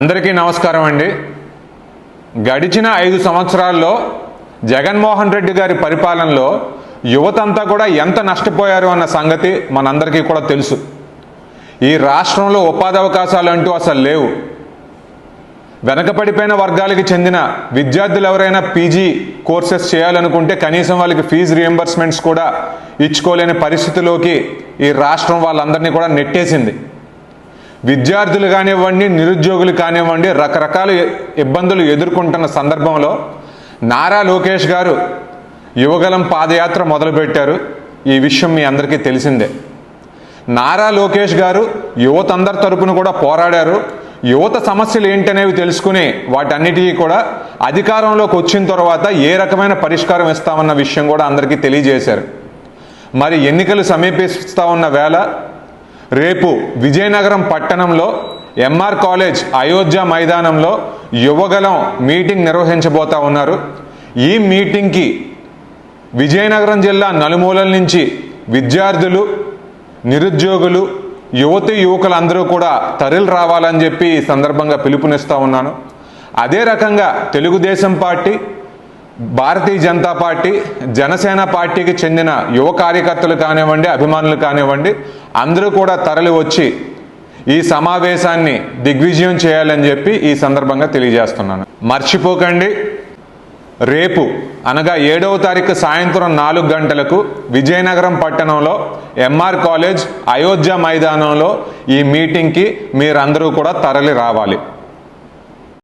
అందరికీ నమస్కారం అండి. గడిచిన 5 సంవత్సరాల్లో జగన్మోహన్ రెడ్డి గారి పరిపాలనలో యువతంతా కూడా ఎంత నష్టపోయారు అన్న సంగతి మనందరికీ కూడా తెలుసు. ఈ రాష్ట్రంలో ఉపాధి అవకాశాలు అంటూ అసలు లేవు. వెనకపడిపోయిన వర్గాలకి చెందిన విద్యార్థులు ఎవరైనా పీజీ కోర్సెస్ చేయాలనుకుంటే కనీసం వాళ్ళకి ఫీజు రియంబర్స్మెంట్స్ కూడా ఇచ్చుకోలేని పరిస్థితిలోకి ఈ రాష్ట్రం వాళ్ళందరినీ కూడా నెట్టేసింది. విద్యార్థులు కానివ్వండి, నిరుద్యోగులు కానివ్వండి, రకరకాల ఇబ్బందులు ఎదుర్కొంటున్న సందర్భంలో నారా లోకేష్ గారు యువగలం పాదయాత్ర మొదలుపెట్టారు. ఈ విషయం మీ అందరికీ తెలిసిందే. నారా లోకేష్ గారు యువత అందరి తరపున కూడా పోరాడారు. యువత సమస్యలు ఏంటనేవి తెలుసుకుని వాటన్నిటికీ కూడా అధికారంలోకి వచ్చిన తర్వాత ఏ రకమైన పరిష్కారం ఇస్తామన్న విషయం కూడా అందరికీ తెలియజేశారు. మరి ఎన్నికలు సమీపిస్తూ ఉన్న వేళ రేపు విజయనగరం పట్టణంలో ఎంఆర్ కాలేజ్ అయోధ్య మైదానంలో యువగలం మీటింగ్ నిర్వహించబోతా ఉన్నారు. ఈ మీటింగ్కి విజయనగరం జిల్లా నలుమూలల నుంచి విద్యార్థులు, నిరుద్యోగులు, యువతి యువకులందరూ కూడా తరలి రావాలని చెప్పి ఈ సందర్భంగా పిలుపునిస్తూ ఉన్నాను. అదే రకంగా తెలుగుదేశం పార్టీ, భారతీయ జనతా పార్టీ, జనసేన పార్టీకి చెందిన యువ కార్యకర్తలు కానివ్వండి, అభిమానులు కానివ్వండి, అందరూ కూడా తరలి వచ్చి ఈ సమావేశాన్ని దిగ్విజయం చేయాలని చెప్పి ఈ సందర్భంగా తెలియజేస్తున్నాను. మర్చిపోకండి, రేపు అనగా 7వ తారీఖు సాయంత్రం 4 గంటలకు విజయనగరం పట్టణంలో ఎంఆర్ కాలేజ్ అయోధ్య మైదానంలో ఈ మీటింగ్కి మీరందరూ కూడా తరలి రావాలి.